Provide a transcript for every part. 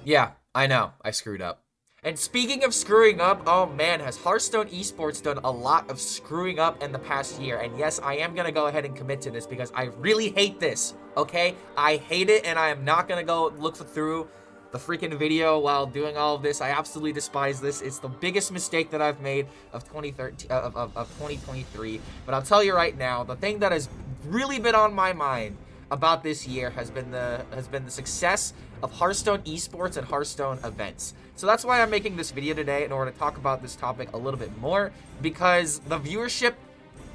Yeah, I know. I screwed up. And speaking of screwing up, oh man, has Hearthstone Esports done a lot of screwing up in the past year. And yes, I am going to go ahead and commit to this because I really hate this, okay? I hate it, and I am not going to go look through the freaking video while doing all of this. I absolutely despise this. It's the biggest mistake that I've made of 2013 of 2023. But I'll tell you right now, the thing that has really been on my mind about this year has been the success of Hearthstone esports and Hearthstone events. So that's why I'm making this video today, in order to talk about this topic a little bit more, because the viewership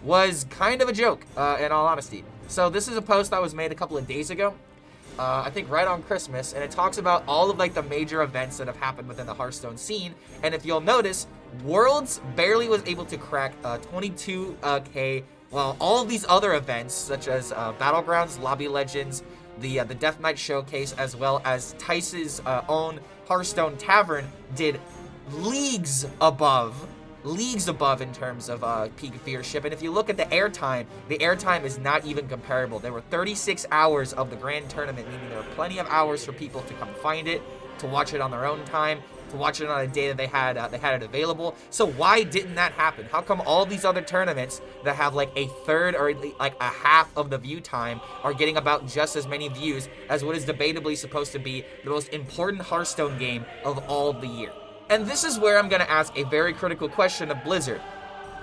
was kind of a joke, in all honesty. So this is a post that was made a couple of days ago, I think right on Christmas, and it talks about all of like the major events that have happened within the Hearthstone scene. And if you'll notice, Worlds barely was able to crack 22k, while all of these other events, such as Battlegrounds, Lobby Legends, the Death Knight Showcase, as well as Tice's own Hearthstone Tavern, did leagues above in terms of peak viewership. And if you look at the airtime is not even comparable. There were 36 hours of the grand tournament, meaning there were plenty of hours for people to come find it, to watch it on their own time, to watch it on a day that they had it available. So why didn't that happen? How come all these other tournaments that have like a third or like a half of the view time are getting about just as many views as what is debatably supposed to be the most important Hearthstone game of all of the year? And this is where I'm going to ask a very critical question of Blizzard.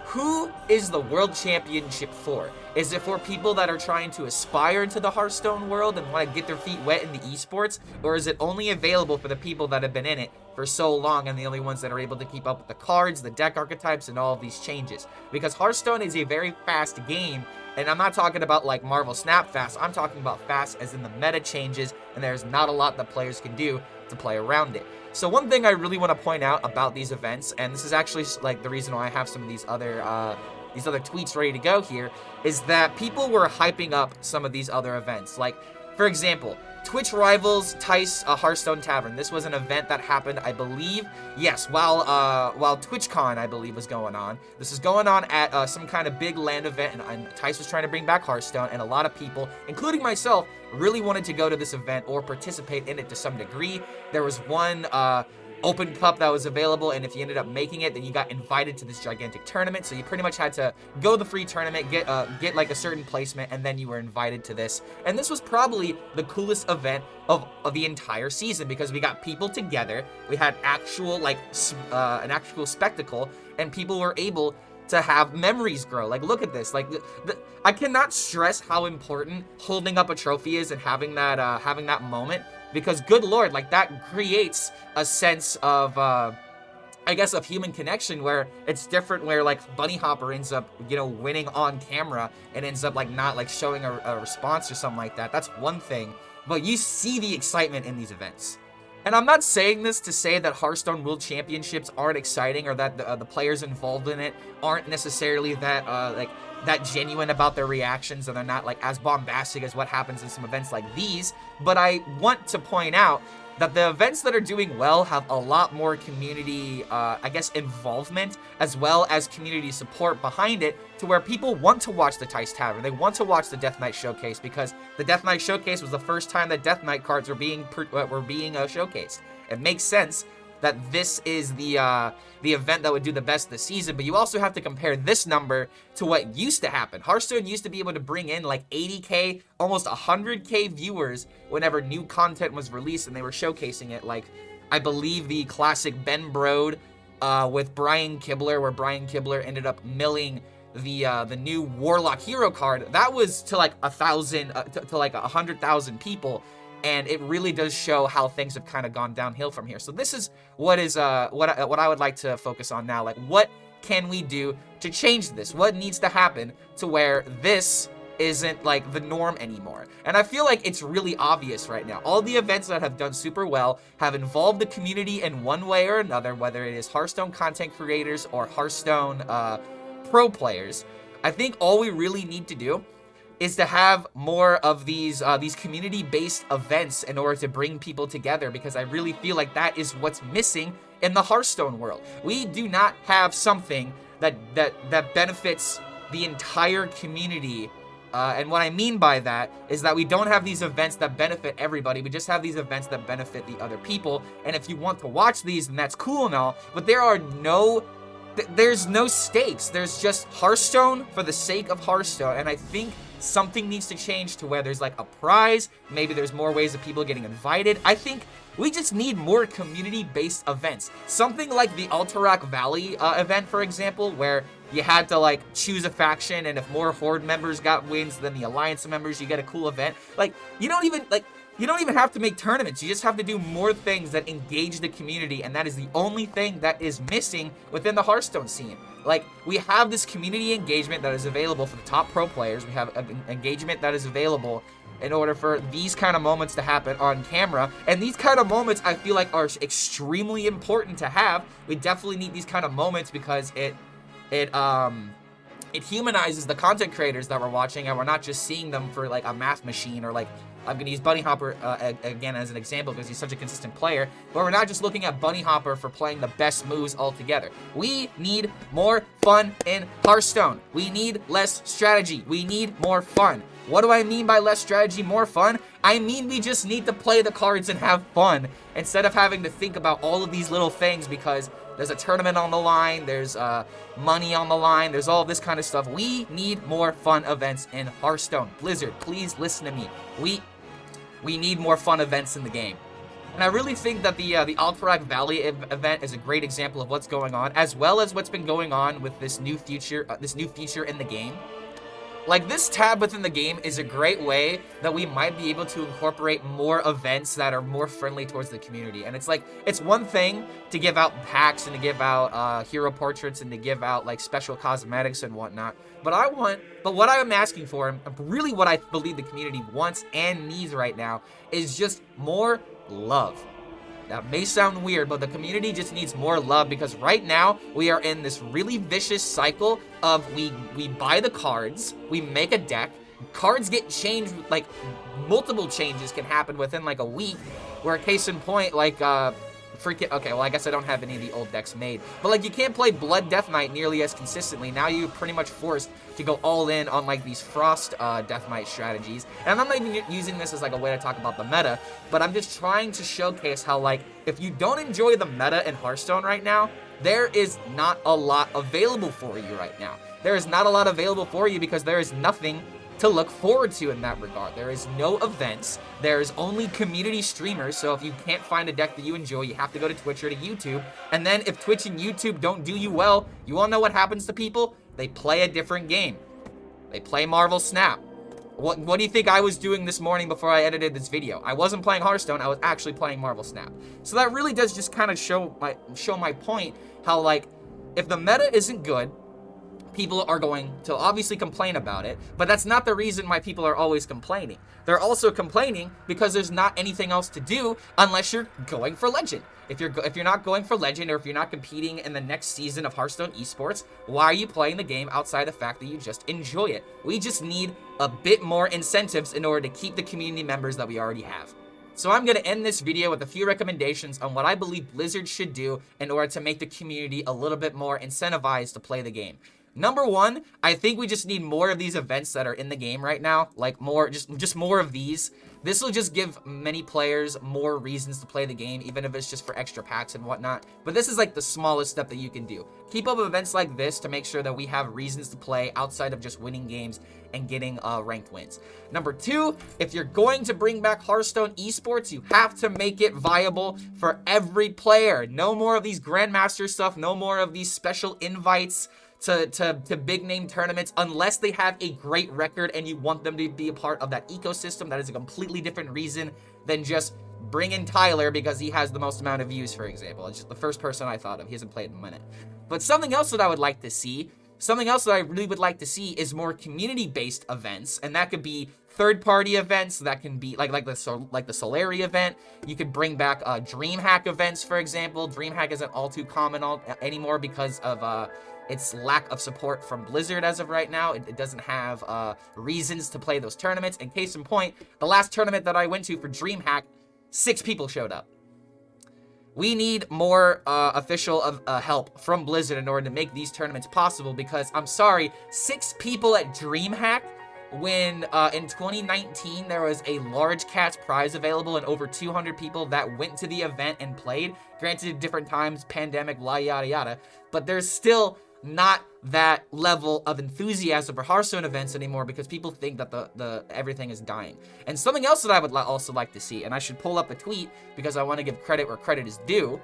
Who is the World Championship for? Is it for people that are trying to aspire to the Hearthstone world and want to get their feet wet in the esports? Or is it only available for the people that have been in it for so long and the only ones that are able to keep up with the cards, the deck archetypes, and all of these changes? Because Hearthstone is a very fast game, and I'm not talking about like Marvel Snap fast. I'm talking about fast as in the meta changes, and there's not a lot that players can do to play around it. So one thing I really want to point out about these events, and this is actually like the reason why I have some of these other tweets ready to go here, is that people were hyping up some of these other events. Like, for example, Twitch Rivals Tice Hearthstone Tavern. This was an event that happened, I believe, yes, while TwitchCon, I believe, was going on. This is going on at some kind of big LAN event, and Tice was trying to bring back Hearthstone, and a lot of people, including myself, really wanted to go to this event or participate in it to some degree. There was one open cup that was available, and if you ended up making it, then you got invited to this gigantic tournament. So you pretty much had to go the free tournament, get like a certain placement, and then you were invited to this. And this was probably the coolest event of the entire season, because we got people together, we had actual like an actual spectacle, and people were able to have memories grow. Like, look at this. Like, I cannot stress how important holding up a trophy is and having that moment, because good lord, like, that creates a sense of I guess of human connection, where it's different, where like Bunny Hopper ends up, you know, winning on camera and ends up like not like showing a response or something like that. That's one thing, but you see the excitement in these events. And I'm not saying this to say that Hearthstone World Championships aren't exciting, or that the players involved in it aren't necessarily that genuine about their reactions, and they're not like as bombastic as what happens in some events like these. But I want to point out that the events that are doing well have a lot more community, I guess, involvement, as well as community support behind it, to where people want to watch the Tice Tavern. They want to watch the Death Knight Showcase, because the Death Knight Showcase was the first time that Death Knight cards were being showcased. It makes sense that this is the event that would do the best this season, but you also have to compare this number to what used to happen. Hearthstone used to be able to bring in like 80k, almost 100k viewers whenever new content was released and they were showcasing it. Like, I believe the classic Ben Brode with Brian Kibler, where Brian Kibler ended up milling the new Warlock Hero card. That was to like 1,000 to like 100,000 people. And it really does show how things have kind of gone downhill from here. So this is what I would like to focus on now. Like, what can we do to change this? What needs to happen to where this isn't like the norm anymore? And I feel like it's really obvious right now. All the events that have done super well have involved the community in one way or another, whether it is Hearthstone content creators or Hearthstone pro players. I think all we really need to do is to have more of these community-based events in order to bring people together, because I really feel like that is what's missing in the Hearthstone world. We do not have something that benefits the entire community And what I mean by that is that we don't have these events that benefit everybody. We just have these events that benefit the other people. And if you want to watch these, then that's cool and all. But there's no stakes. There's just Hearthstone for the sake of Hearthstone. And I think something needs to change to where there's like a prize. Maybe there's more ways of people getting invited. I think we just need more community-based events. Something like the Alterac Valley event, for example, where you had to like choose a faction, and if more Horde members got wins than the Alliance members, you get a cool event. Like, you don't even have to make tournaments. You just have to do more things that engage the community, and that is the only thing that is missing within the Hearthstone scene. Like, we have this community engagement that is available for the top pro players. We have an engagement that is available in order for these kind of moments to happen on camera. And these kind of moments, I feel like, are extremely important to have. We definitely need these kind of moments because it humanizes the content creators that we're watching, and we're not just seeing them for like a math machine, or like, I'm going to use Bunny Hopper again as an example because he's such a consistent player, but we're not just looking at Bunny Hopper for playing the best moves altogether. We need more fun in Hearthstone. We need less strategy. We need more fun. What do I mean by less strategy, more fun? I mean we just need to play the cards and have fun instead of having to think about all of these little things because there's a tournament on the line, there's money on the line, there's all this kind of stuff. We need more fun events in Hearthstone. Blizzard, please listen to me. We need more fun events in the game. And I really think that the Alterac Valley event is a great example of what's going on, as well as what's been going on with this new feature in the game. Like, this tab within the game is a great way that we might be able to incorporate more events that are more friendly towards the community. And it's like, it's one thing to give out packs and to give out hero portraits and to give out like special cosmetics and whatnot. But what I am asking for, and really what I believe the community wants and needs right now, is just more love. That may sound weird, but the community just needs more love because right now we are in this really vicious cycle of we buy the cards, we make a deck, cards get changed, like multiple changes can happen within like a week, where case in point, like okay, well, I guess I don't have any of the old decks made, but like you can't play Blood Death Knight nearly as consistently. Now you're pretty much forced to go all in on like these Frost Death Knight strategies. And I'm not even using this as like a way to talk about the meta, but I'm just trying to showcase how, like, if you don't enjoy the meta in Hearthstone right now, there is not a lot available for you right now. There is not a lot available for you because there is nothing to look forward to in that regard. There is no events. There's only community streamers, so if you can't find a deck that you enjoy, you have to go to Twitch or to YouTube. And then if Twitch and YouTube don't do you well, you all know what happens to people? They play a different game. They play Marvel Snap. What do you think I was doing this morning before I edited this video? I wasn't playing Hearthstone, I was actually playing Marvel Snap. So that really does just kind of show my point, how, like, if the meta isn't good, people are going to obviously complain about it, but that's not the reason why people are always complaining. They're also complaining because there's not anything else to do unless you're going for Legend. If you're not going for Legend, or if you're not competing in the next season of Hearthstone Esports, why are you playing the game outside the fact that you just enjoy it? We just need a bit more incentives in order to keep the community members that we already have. So I'm going to end this video with a few recommendations on what I believe Blizzard should do in order to make the community a little bit more incentivized to play the game. Number one, I think we just need more of these events that are in the game right now. Like more, just more of these. This will just give many players more reasons to play the game, even if it's just for extra packs and whatnot. But this is like the smallest step that you can do. Keep up events like this to make sure that we have reasons to play outside of just winning games and getting ranked wins. Number two, if you're going to bring back Hearthstone Esports, you have to make it viable for every player. No more of these Grandmaster stuff, no more of these special invites to big name tournaments unless they have a great record and you want them to be a part of that ecosystem. That is a completely different reason than just bring in Tyler because he has the most amount of views, for example. It's just the first person I thought of. He hasn't played in a minute. But something else that I would like to see, something else that I really would like to see is more community-based events, and that could be third-party events. That can be like the Solari event. You could bring back DreamHack events, for example. DreamHack isn't all too common anymore because of its lack of support from Blizzard as of right now. It doesn't have reasons to play those tournaments. And case in point, the last tournament that I went to for DreamHack, 6 people showed up. We need more official help from Blizzard in order to make these tournaments possible because, I'm sorry, 6 people at DreamHack? when in 2019 there was a large cats prize available and over 200 people that went to the event and played. Granted, at different times, pandemic, blah, yada, yada. But there's still not that level of enthusiasm for Hearthstone events anymore because people think that the everything is dying. And something else that I would also like to see, and I should pull up a tweet because I want to give credit where credit is due.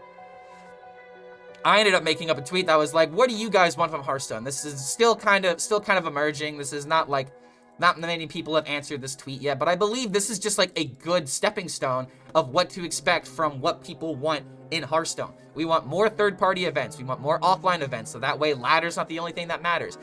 I ended up making up a tweet that was like, what do you guys want from Hearthstone? This is still kind of emerging. This is not many people have answered this tweet yet, but I believe this is just like a good stepping stone of what to expect from what people want in Hearthstone. We want more third-party events. We want more offline events, so that way ladder's not the only thing that matters.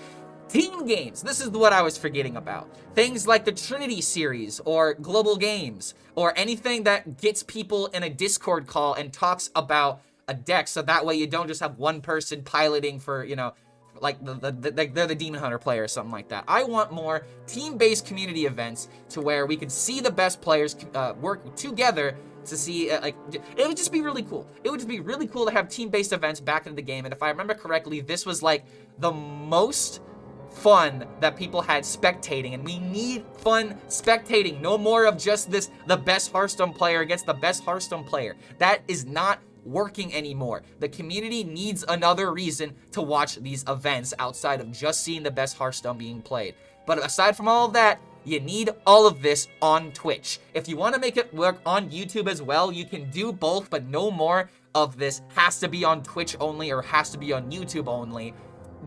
Team games, this is what I was forgetting about. Things like the Trinity series or Global Games or anything that gets people in a Discord call and talks about a deck, so that way you don't just have one person piloting for, you know, like they're the Demon Hunter player or something like that. I want more team-based community events to where we can see the best players work together to see, it would just be really cool. It would just be really cool to have team-based events back in the game, and if I remember correctly, this was like the most fun that people had spectating, and we need fun spectating. No more of just this, the best Hearthstone player against the best Hearthstone player. That is not working anymore. The community needs another reason to watch these events outside of just seeing the best Hearthstone being played. But aside from all of that, you need all of this on Twitch. If you want to make it work on YouTube as well, you can do both, but no more of this has to be on Twitch only or has to be on YouTube only.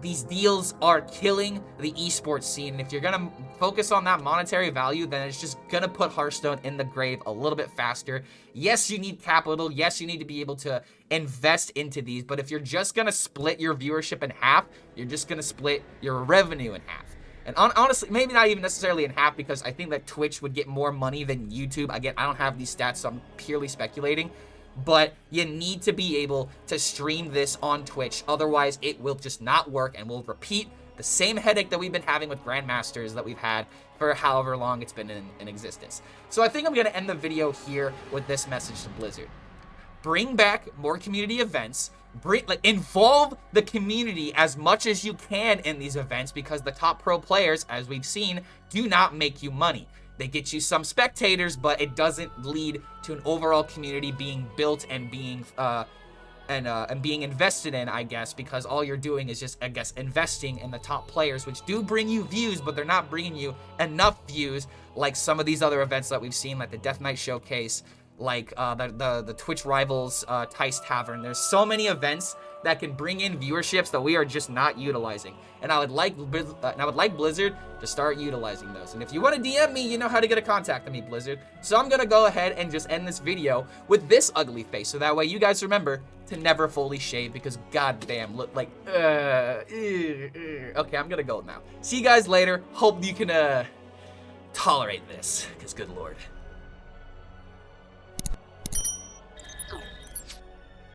These deals are killing the esports scene, and if you're gonna focus on that monetary value, then it's just gonna put Hearthstone in the grave a little bit faster. Yes, you need capital. Yes, you need to be able to invest into these, but if you're just gonna split your viewership in half, you're just gonna split your revenue in half. And honestly, maybe not even necessarily in half, because I think that Twitch would get more money than YouTube. Again, I don't have these stats, so I'm purely speculating. But you need to be able to stream this on Twitch. Otherwise, it will just not work, and we'll repeat the same headache that we've been having with Grandmasters that we've had for however long it's been in existence. So I think I'm going to end the video here with this message to Blizzard. Bring back more community events. Involve the community as much as you can in these events, because the top pro players, as we've seen, do not make you money. They get you some spectators, but it doesn't lead to an overall community being built and being being invested in, I guess, because all you're doing is just, I guess, investing in the top players, which do bring you views, but they're not bringing you enough views like some of these other events that we've seen, like the Death Knight Showcase, like the Twitch Rivals Tice Tavern. There's so many events that can bring in viewerships that we are just not utilizing, and I would like Blizzard to start utilizing those. And if you want to DM me, you know how to get a contact with me, Blizzard. So I'm gonna go ahead and just end this video with this ugly face, so that way you guys remember to never fully shave, because goddamn, look like okay, I'm gonna go now. See you guys later. Hope you can tolerate this, because good lord.